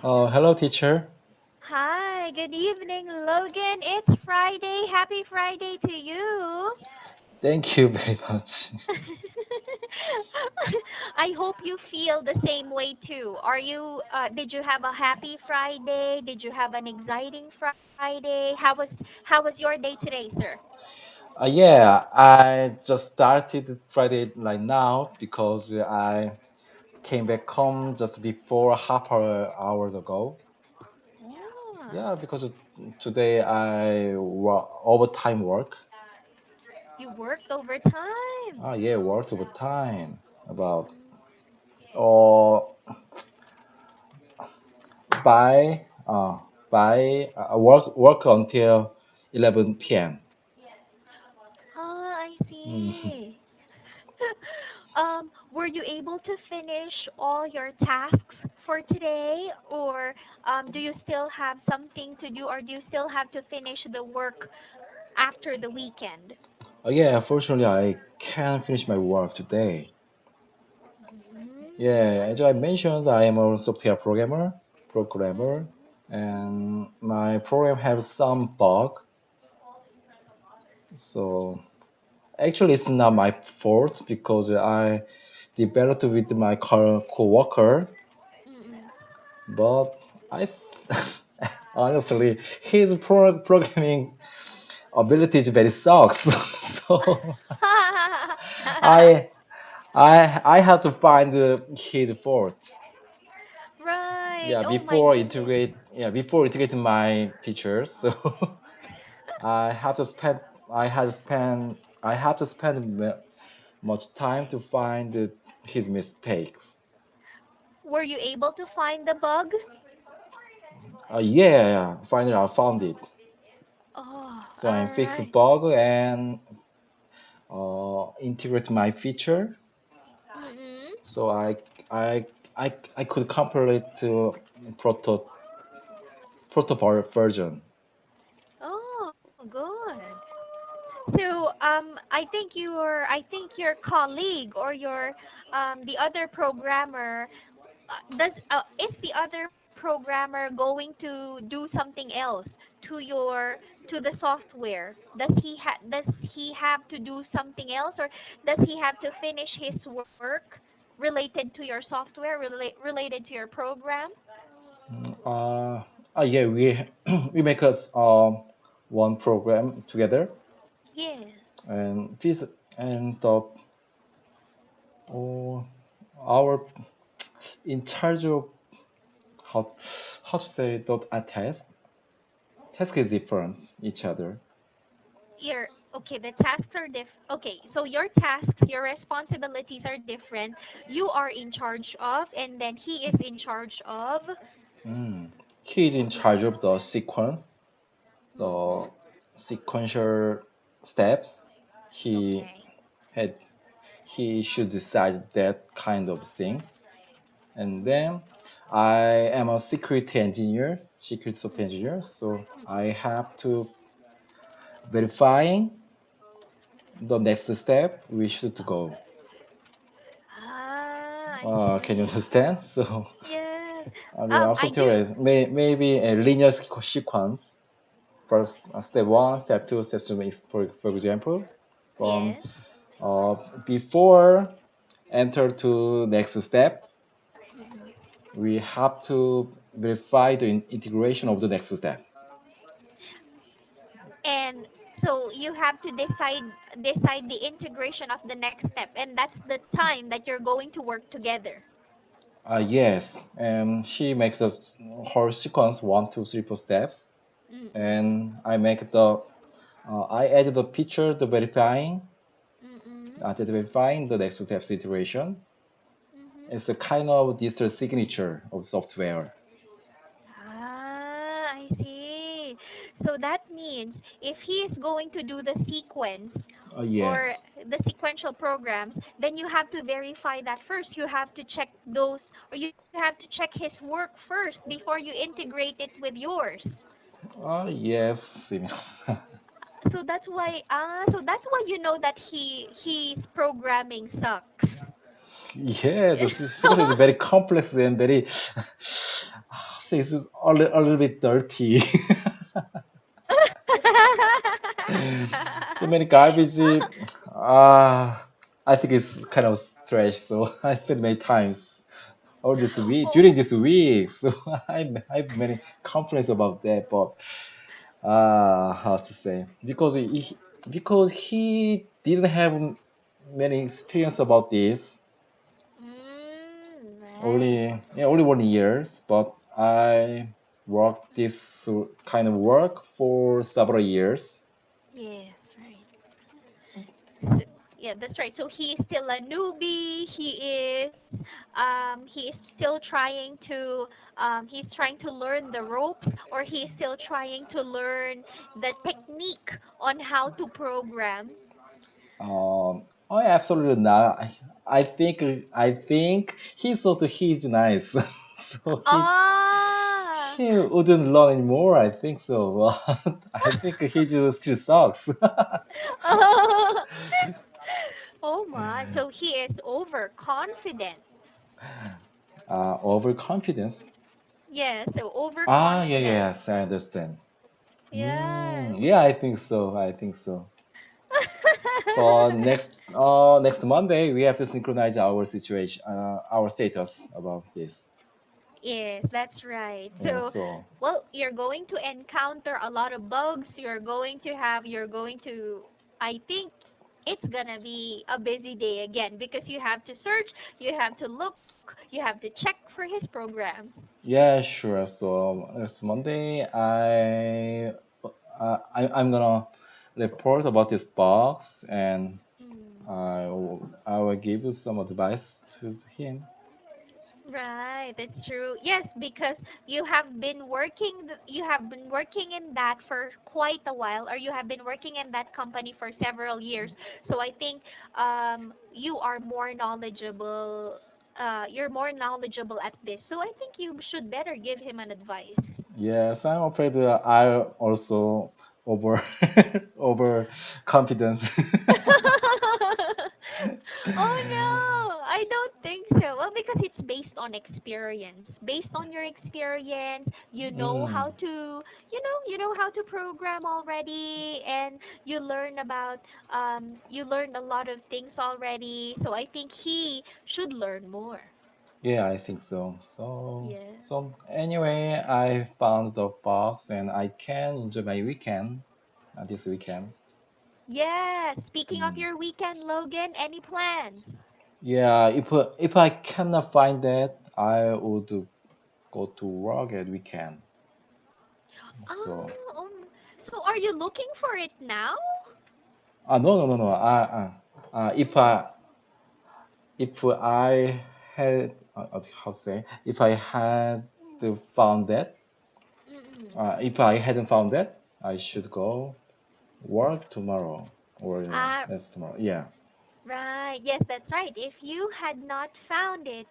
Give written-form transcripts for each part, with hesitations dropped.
Oh, hello, teacher. Hi, good evening, Logan. It's Friday. Happy Friday to you. Thank you very much. I hope you feel the same way too. Did you have a happy Friday? Did you have an exciting Friday? How was your day today, sir? Yeah, I just started Friday like now because I came back home just before half hours ago. Oh, Yeah, because today I overtime work. you worked overtime. Yeah, worked overtime about or by work until 11 p.m. Ah, I Mm. see. Were you able to finish all your tasks for today, or do you still have something to do, or do you still have to finish the work after the weekend? Yeah, unfortunately, I can't finish my work today. Yeah, Mm, as I mentioned, I am a software programmer, mm-mm. and my program has some bug. So actually, it's not my fault because I developed with my coworker, Mm-mm. but I honestly his programming ability is very sucks. So I I have to find his fault. Right. Yeah, Oh my goodness. before integrating my features, so I have to spend I have to spend much time to find his mistakes. Were you able to find the bug? Yeah, finally I found it. Oh, So I all fixed the right. bug and integrate my feature. Mm-mm. So I I could compare it to proto version. Oh, good. So, I think your colleague or the other programmer is the other programmer going to do something else to the software? Does he have to do something else, or does he have to finish his work related to your software, related to your program? Yeah, we we make us one program together, Yes. and this and the uh, our in charge of how how to say that a task is different each other. Your Okay, the tasks are okay, so your tasks, your responsibilities are different. You are in charge of, and then he is in charge of. Mm. He is in charge of the Mm-mm. sequential steps. He Okay. had he should decide that kind of things. And Mm-mm. then I am a security software engineer, so I Mm-mm. have to verifying the next step we should to go. I Can you see. understand? So Yes. our I software do. is maybe a linear sequence. First, step one, step two, step three, for example. From Yes. uh, before enter to next step, Mm-mm. we have to verify the integration of the next step. And so you have to decide the integration of the next step, and that's the time that you're going to work together. Yes, and she makes the whole sequence one, two, three, four steps, Mm-mm. and I add the picture, Mm-mm. the verifying the next step's iteration. Mm-hmm. It's a kind of digital signature of software. Ah, I see. So that means if he is going to do the sequence Yes. or the sequential programs, then you have to verify that first. You have to check those, or you have to check his work first before you integrate it with yours. Yes. So that's why you know that his programming sucks. Yeah, the sequence is very complex and very say it's a little bit dirty. So many garbage. I think it's kind of trash. So I spent many times all this week Oh. during this week. So I have many complaints about that, but how to say because he didn't have many experience about this. Right. Only yeah, only 1 years, but I worked this kind of work for several years. Yes, right. S- Yeah, that's right. So he is still a newbie. He is still trying to he's trying to learn the ropes, or he's still trying to learn the technique on how to program. Oh, absolutely not. I think he thought he's nice, so Ah. he wouldn't learn anymore. I think so, but I think he just still sucks. Oh my, so he is overconfident. Overconfidence. Yeah, so Ah, yeah, overconfident. yes, I understand. Yes. Yeah, I think so. I think so. For next Monday, we have to synchronize our situation, our status about this. Yes, that's right. Yeah, So, so well, you're going to encounter a lot of bugs. I think it's gonna be a busy day again because you have to search, you have to look, you have to check for his program. yeah, sure. So next Monday, I'm gonna report about this box, and Mm. I will give you some advice to him. Right, that's true. Yes, because you have been working in that for quite a while, or you have been working in that company for several years. So I think you are more knowledgeable. You're more knowledgeable at this. So I think you should better give him an advice. Yes, I'm afraid that I also over over confidence. Oh no, I don't think so. Well, because it's based on experience. Based on your experience, Mm. you know how to program already, and you learned a lot of things already. So I think he should learn more. Yeah, I think so. Yeah. So anyway, I found the box and I can enjoy my weekend this weekend. Yeah. Speaking of Mm. your weekend, Logan, any plans? Yeah, if I cannot find that, I would go to work at weekend. So, So are you looking for it now? no, no, no, no. If I had how to say if I had found that, Mm-mm. if I hadn't found that, I should go work tomorrow or Ah, next tomorrow. Yeah. right. Yes, that's right. If you had not found it,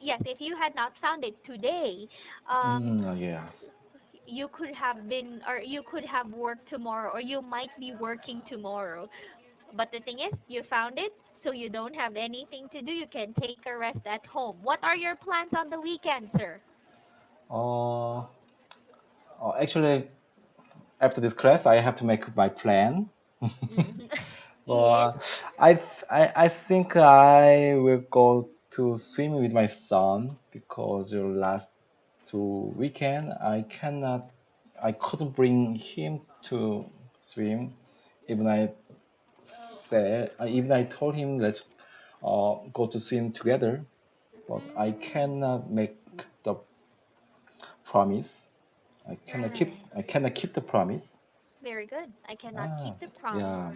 yes, if you had not found it today, um, Yeah. you could have been, or you could have worked tomorrow, or you might be working tomorrow. But the thing is, you found it, so you don't have anything to do. You can take a rest at home. What are your plans on the weekend, sir? Uh, Actually, after this class, I have to make my plan. Mm. Yes. But I think I will go to swim with my son because the last 2 weekend I couldn't bring him to swim. Even even I told him let's go to swim together, but I Mm. cannot make the promise. Right. I cannot keep the promise. Very good. I cannot Ah, keep the promise. yeah.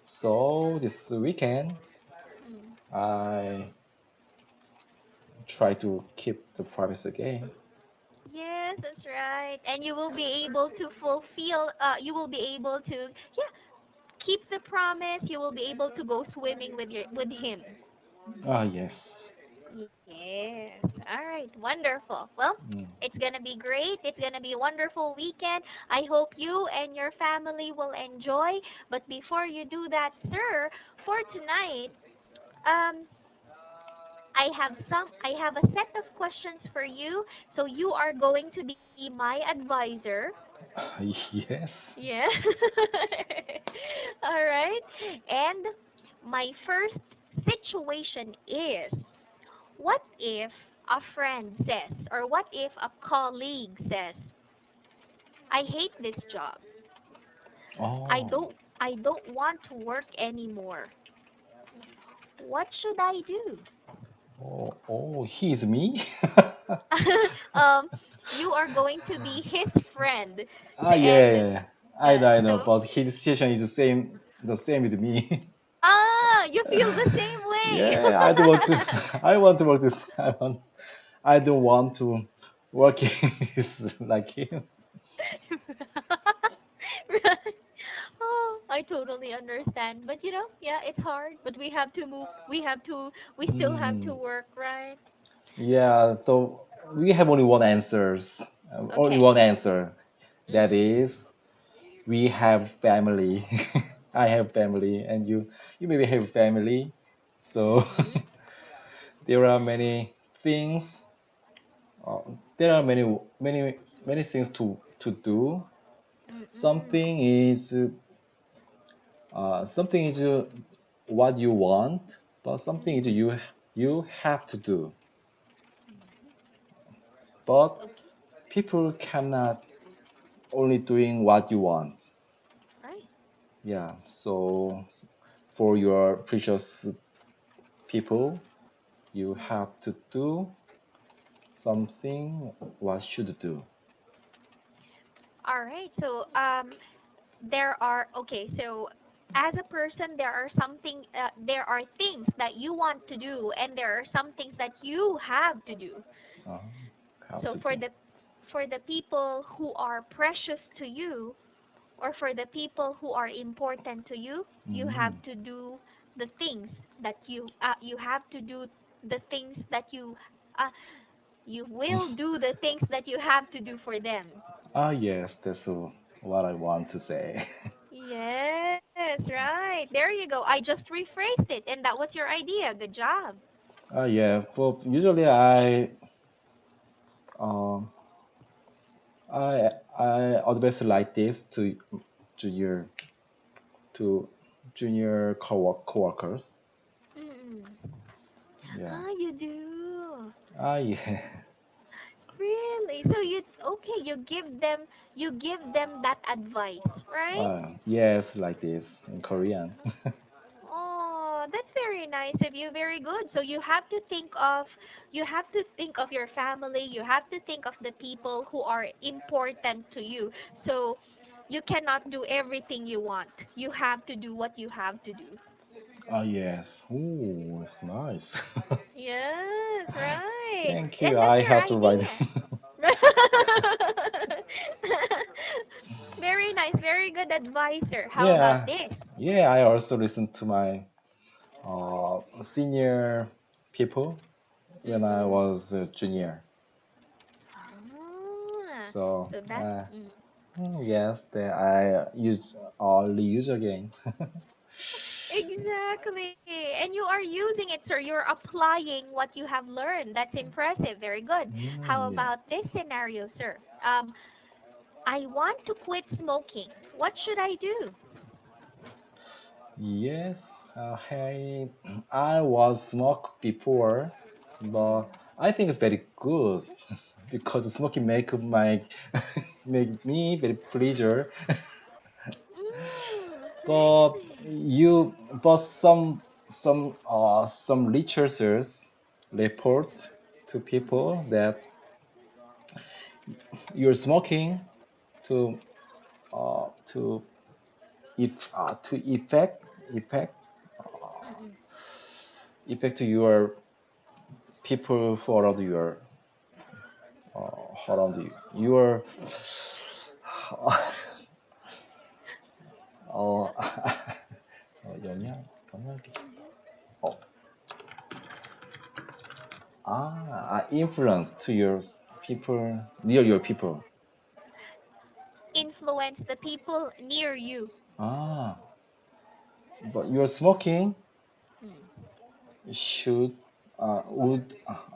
So this weekend Mm. I try to keep the promise again. Yes, that's right. And you will be able to you will be able to, yeah, keep the promise. You will be able to go swimming with him. Ah, yes. Yes. All right. Wonderful. Well, Mm. it's going to be great. It's going to be a wonderful weekend. I hope you and your family will enjoy. But before you do that, sir, for tonight, um, I have a set of questions for you. So you are going to be my advisor. Yes. Yeah. All right. And my first situation is, what if a friend says, or what if a colleague says, I hate this job. Oh. I don't want to work anymore. What should I do? Oh, oh, he's me? um, you are going to be his friend, Ah, yeah, and yeah, yeah. I know, so but his situation is the same with me. you feel the same way. Yeah, I don't want to. I want to work this. I don't want to work like him. Right. Oh, I totally understand. But yeah, it's hard. But we have to move. We still have to Mm, work, right? yeah, so we have only Okay. one answer. That Mm. is, we have family. I have family, and you maybe have family. So Mm-mm. there are many things. Uh, there are many things to do. Mm-mm. Something is something is what you want, but something is Mm-hmm. you have to do. But Okay. people cannot only doing what you want. Right. Yeah. So for your precious people, you Mm. have to do something what should do. All right. So there are okay. So as a person, there are things that you want to do, and there are some things that you have to do. Uh, have So to do. for the people who are precious to you, or for the people who are important to you, you have Mm. to do the things that you have to do the things that uh, you will do the things that you have to do for them. Ah, yes, that's what I want to say. Yes, right. There you go. I just rephrased it, and that was your idea. Good job. Yeah, but usually um, I advise like this to junior to junior coworkers. Mm-mm. Yeah. Ah, you do. Ah, yeah. Really? So you give them that advice, right? Yes, like this in Korean. Oh, that's very nice of you. Very good. So you have to think of your family. You have to think of the people who are important to you. So you cannot do everything you want. You have to do what you have to do. Ah, yes. Ooh, it's nice. Yes, right. Thank And you. that's I your have to write it. idea. Very nice. Very good advisor. How about Yeah. this? Yeah, I also listen to my senior people when I Mm-mm. was a junior. Ah, So, so that. yes, I use reuse again. Exactly. And you are using it, sir. You're applying what you have learned. That's impressive. Very good. How Yeah. about this scenario, sir? I want to quit smoking. What should I do? Yes, I was smoke before, but Mm. I think it's very good because smoking make me very pleasure. But Really? some researchers report to people Mm-hmm. that you're smoking to to if to effect Mm-mm. effect to your people who are around your around you your 어 영향 끼친다. 어, influence to your people near your people. Influence the people near you. Ah, but your smoking Mm. should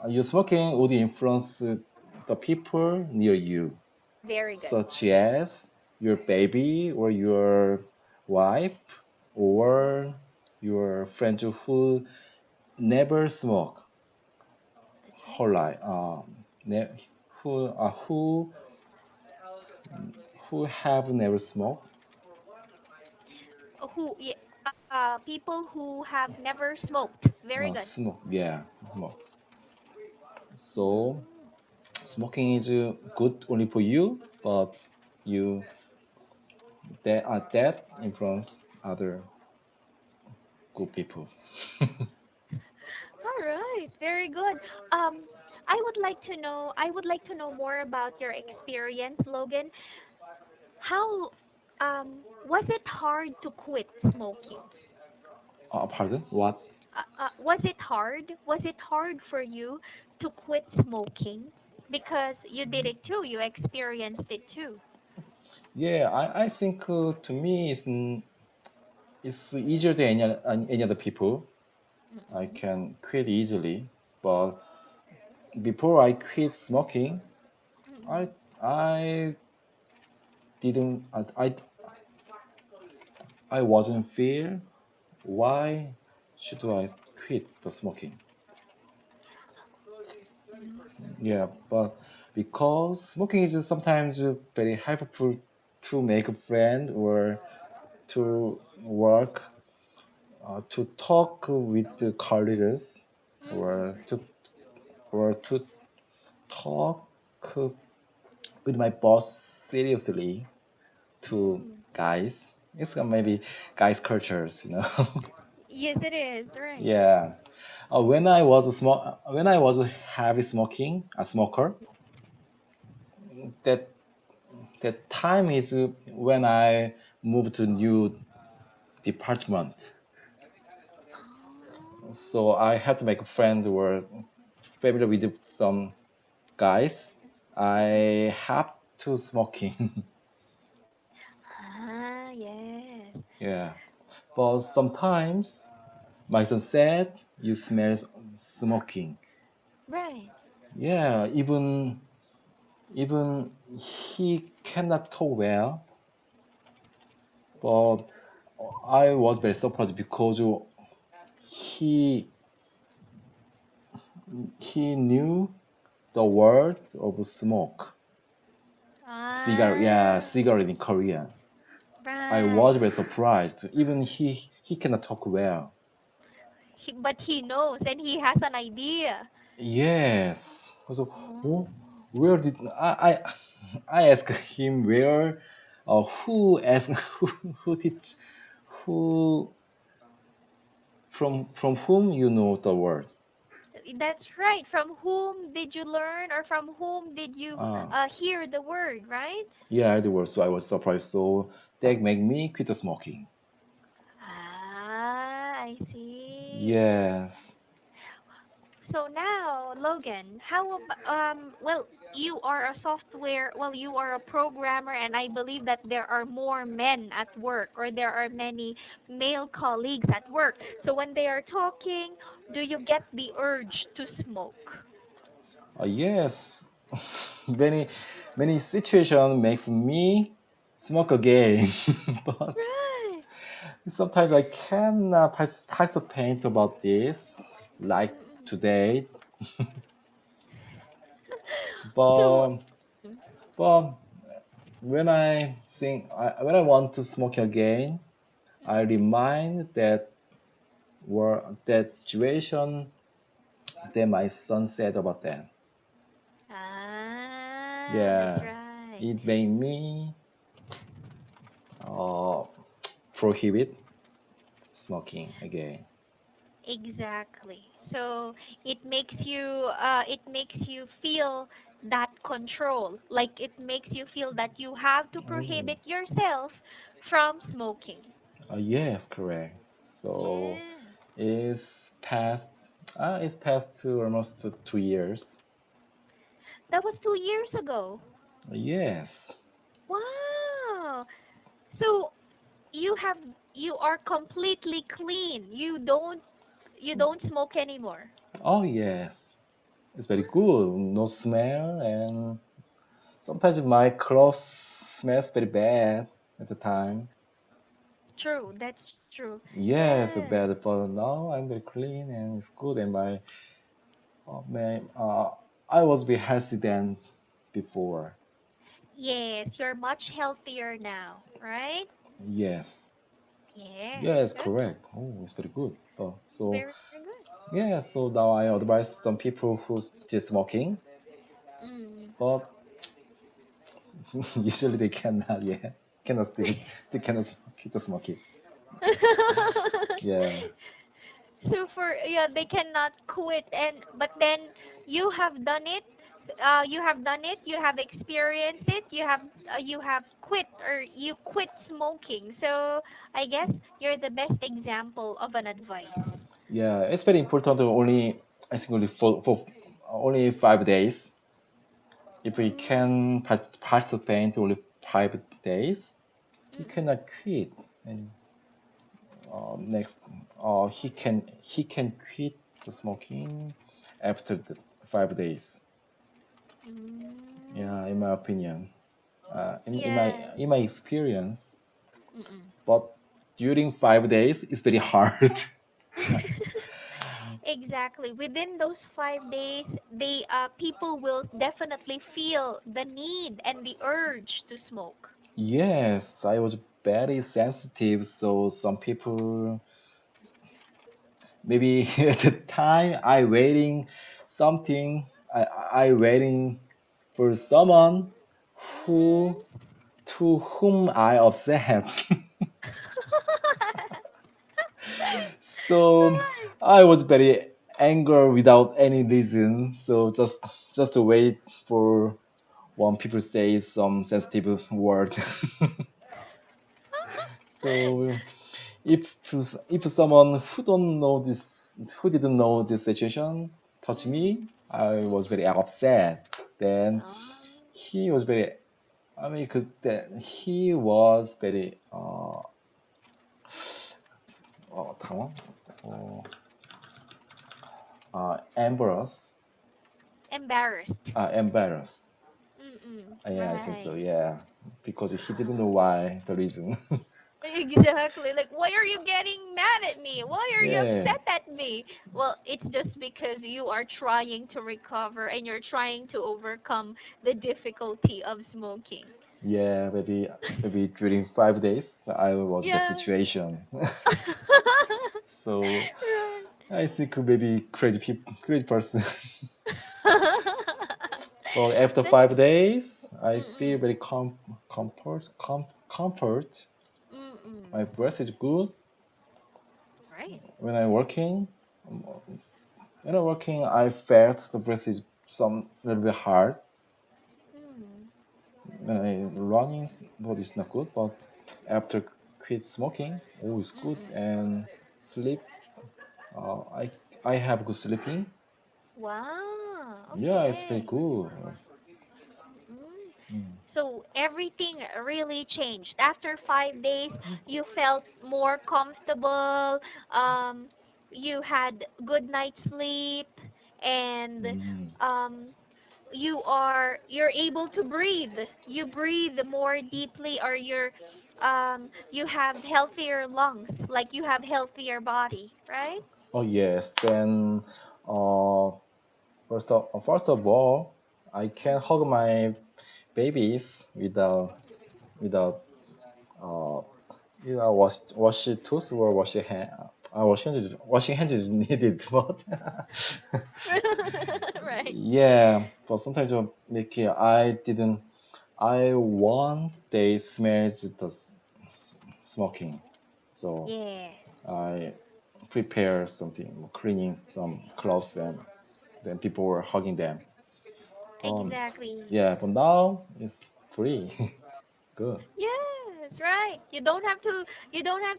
your smoking would influence the people near you, Very good. such as your baby or your wife or your friend who never smoke whole Mm-hmm. life. Ne- who have never smoked. People who have never smoked. Very good. Smoke, yeah. Smoke. So Mm. smoking is good only for you, but you that influence other good people. All right, very good. Um, I would like to know more about your experience, Logan. How was it hard to quit smoking? Pardon? What? Was it hard? Was it hard for you to quit smoking? Because you did it too, you experienced it too. Yeah, I think to me it's easier than any other people. I Mm-mm. can quit easily, but before I quit smoking, I Mm-mm. I didn't I wasn't feel why should I quit the smoking? Yeah, but because smoking is sometimes very helpful to make a friend or to work, to talk with the colleagues, Mm-mm. or to talk with my boss seriously to Mm. guys. It's maybe guys cultures. Yes, it is, right. Yeah. When I was a heavy smoker, that that time is when I moved to new department. So I had to make a friend who were familiar with some guys. Mm-mm. I have to smoking. Ah, yes. Yeah. But sometimes my son said you smell smoking. Right. Yeah, even he cannot talk well, but I was very surprised because he he knew the word of smoke. Cigarette, yeah, Ah, cigarette in Korean. I was right. very surprised. Even he cannot talk well. But he knows and he has an idea. Yes. So, oh, Oh. where did I asked him where, who asked who teach who from whom you know the word. That's right. From whom did you learn or from whom did you Uh, hear the word, right? yeah, the word. So I was surprised. So that made me quit the smoking. Ah, I see. Yes. So now, Logan, how well, you are a you are a programmer, and I believe that there are more men at work, or there are many male colleagues at work. So when they are talking, do you get the urge to smoke? Yes. many many situation makes me smoke again, but Right. sometimes I can participate about this, like Mm-mm. today. So, But mm, but when I want to smoke again, I mm-mm. remind that situation that my son said about that. Ah, that's Yeah, right. it made me uh, prohibit smoking again. Exactly. So it makes you feel that control. Like it makes you feel that you have to Oh, prohibit yourself from smoking. yes, correct. So Yeah. it's past to almost 2 years. That was 2 years ago. Yes. Wow. So you have you are completely clean. You don't smoke anymore. Oh yes, it's very good. No smell, and sometimes my clothes smells very bad at the time. True, that's true. Yes, Yes. bad, but now I'm very clean and it's good. And I was be healthy than before. Yes, you're much healthier now, right? Yes, Yes. yes, Good. correct. Oh, it's very good. So Very, very good. yeah, so now I advise some people who still smoking, Mm. but usually they cannot. Yeah, cannot still they cannot keep the smoking. Yeah. So for yeah, they cannot quit, and but then you have done it. You have done it. You have experienced it. You have quit or you quit smoking. So I guess you're the best example of an advice. Yeah, it's very important to only, I think only for only 5 days. If we Mm, can participate only 5 days, he mm, cannot quit. And next, he can quit the smoking after the 5 days. Yeah, in mm. my opinion, Yes. in my experience, Mm-mm. but during 5 days, it's very hard. Exactly. Within those 5 days, they people will definitely feel the need and the urge to smoke. Yes, I was very sensitive, so some people maybe at the time I waiting something I waiting for someone who Mm-mm. to whom I upset. So Right. I was very angry without any reason. So just to wait for when people say some sensitive word. So if if someone who don't know this, who didn't know this situation touch Mm. me, I was Mm. very upset. Then Ah. he was very, I mean, cause then he was very 당황, 어, embarrassed, Embarrassed. embarrassed. Mm-mm. Yeah, I think so. Right. Yeah, because he didn't know why the reason. Exactly. Like, why are you getting mad at me? Why are you Yeah, upset at me? Well, it's just because you are trying to recover and you're trying to overcome the difficulty of smoking. yeah, maybe during 5 days I was the Yeah. situation. So Right. I think maybe crazy person. But after That's 5 days, I feel mm-mm. very comfort. Mm-mm. My breath is good Right. when I'm working. um, When I'm working, I felt the breath is some little bit hard. Mm. When I running, but it's not good. But after quit smoking, oh, it's good. Mm-mm. And sleep, I have good sleeping. Wow. Yeah, it's very Okay. good. Mm. Mm. So everything really changed. After 5 days, you felt more comfortable. Um, you had good night's sleep, and Mm. um, you're able to breathe. You breathe more deeply, or you have healthier lungs, like you have healthier body, right? Oh yes. Then, uh, first of all, I can Mm. hug my babies without uh wash tooth or wash hand. Washing hands is needed, but Right. yeah. But sometimes make I didn't. I want they smells the smoking, so Yeah. I prepare something, cleaning some clothes, and then people were hugging them. Exactly. Yeah, but now it's free. Good. Yes, right. You don't have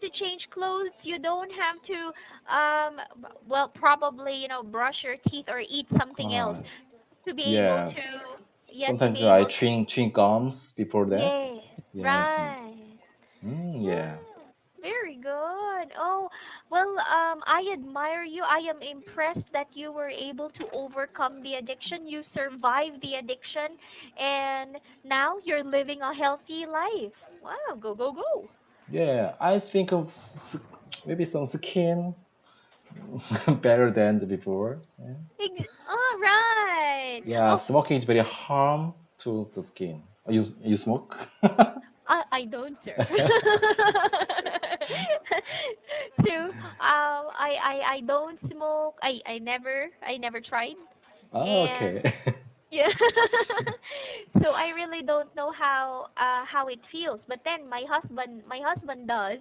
to change clothes. You don't have to well, probably, brush your teeth or eat something else Uh, to be able to yes. yeah, to Sometimes be I able to chewing gums before that. yes, Yes. right. Yeah. Yeah. Very good. Oh, Well, I admire you. I am impressed that you were able to overcome the addiction. You survived the addiction, and now you're living a healthy life. Wow, go, go, go. Yeah, I think of maybe some skin better than the before. Yeah. All right. Yeah, Oh, smoking is very harm to the skin. You smoke? I don't, sir. So, I don't smoke. I never tried, Oh, and okay. yeah. So I really don't know how it feels. But then my husband does.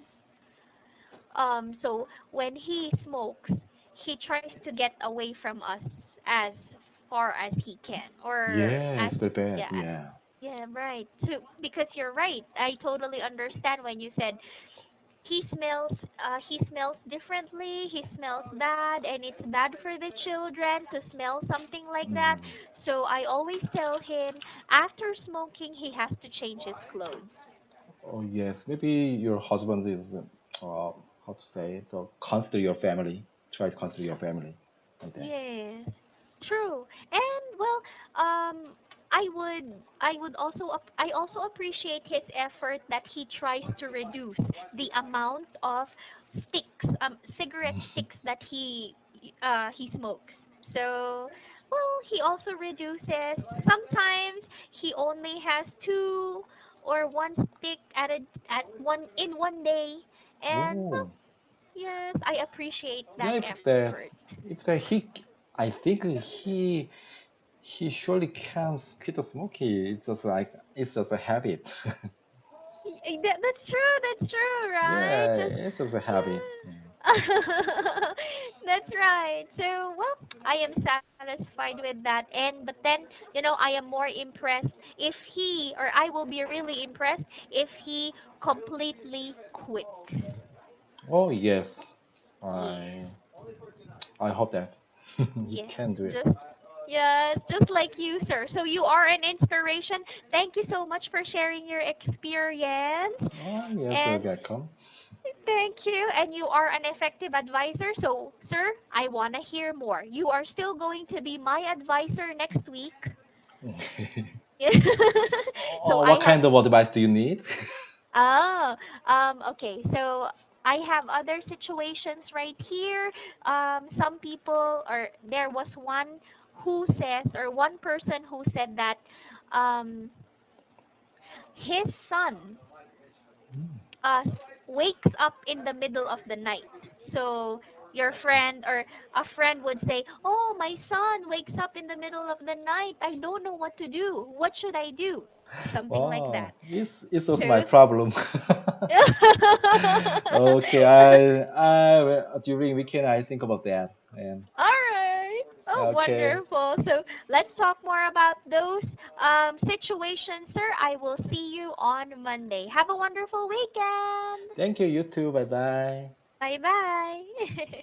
So when he smokes, he tries to get away from us as far as he can, or Yeah, as it's very bad. yeah, Yeah. yeah, right. So because you're right, I totally understand when you said he smells differently, he smells bad, and it's bad for the children to smell something like that. Mm. So I always tell him after smoking he has to change his clothes. Oh, yes. Maybe your husband is, how to say it, consider your family. Try to consider your family like that. Yes, true. And well, I also appreciate his effort that he tries to reduce the amount of cigarette sticks that he smokes. So, well, he also reduces. Sometimes he only has two or one stick at one day, and well, Oh, yes, I appreciate yeah. that If that, effort. if that I think he surely can quit the smoking. It's just a habit. That's true. That's true, right? Yeah, Just it's just a habit. Yeah. yeah. That's right. So, well, I am satisfied with that. And but then, I am more impressed if he or I will be really impressed if he completely quits. Oh yes, Yes. I I hope that he Yes. can do it. Just yes, just like you, sir. So you are an inspiration. Thank you so much for sharing your experience. Oh yes, you're And welcome. thank you. And you are an effective advisor. So, sir, I want to hear more. You are still going to be my advisor next week. So Oh, I what have kind of advice do you need? oh, okay. So I have other situations right here. Some people or there was one who says or one person who said that um his son uh, wakes up in the middle of the night. So your friend or a friend would say, "Oh, my son wakes up in the middle of the night. I don't know what to do. What should I do?" Something like that. Wow, it's also my So, problem. Okay, during weekend I think about that. And all right. Oh, okay, wonderful. So let's talk more about those situations, sir. I will see you on Monday. Have a wonderful weekend. thank you. You too. Bye bye. Bye bye.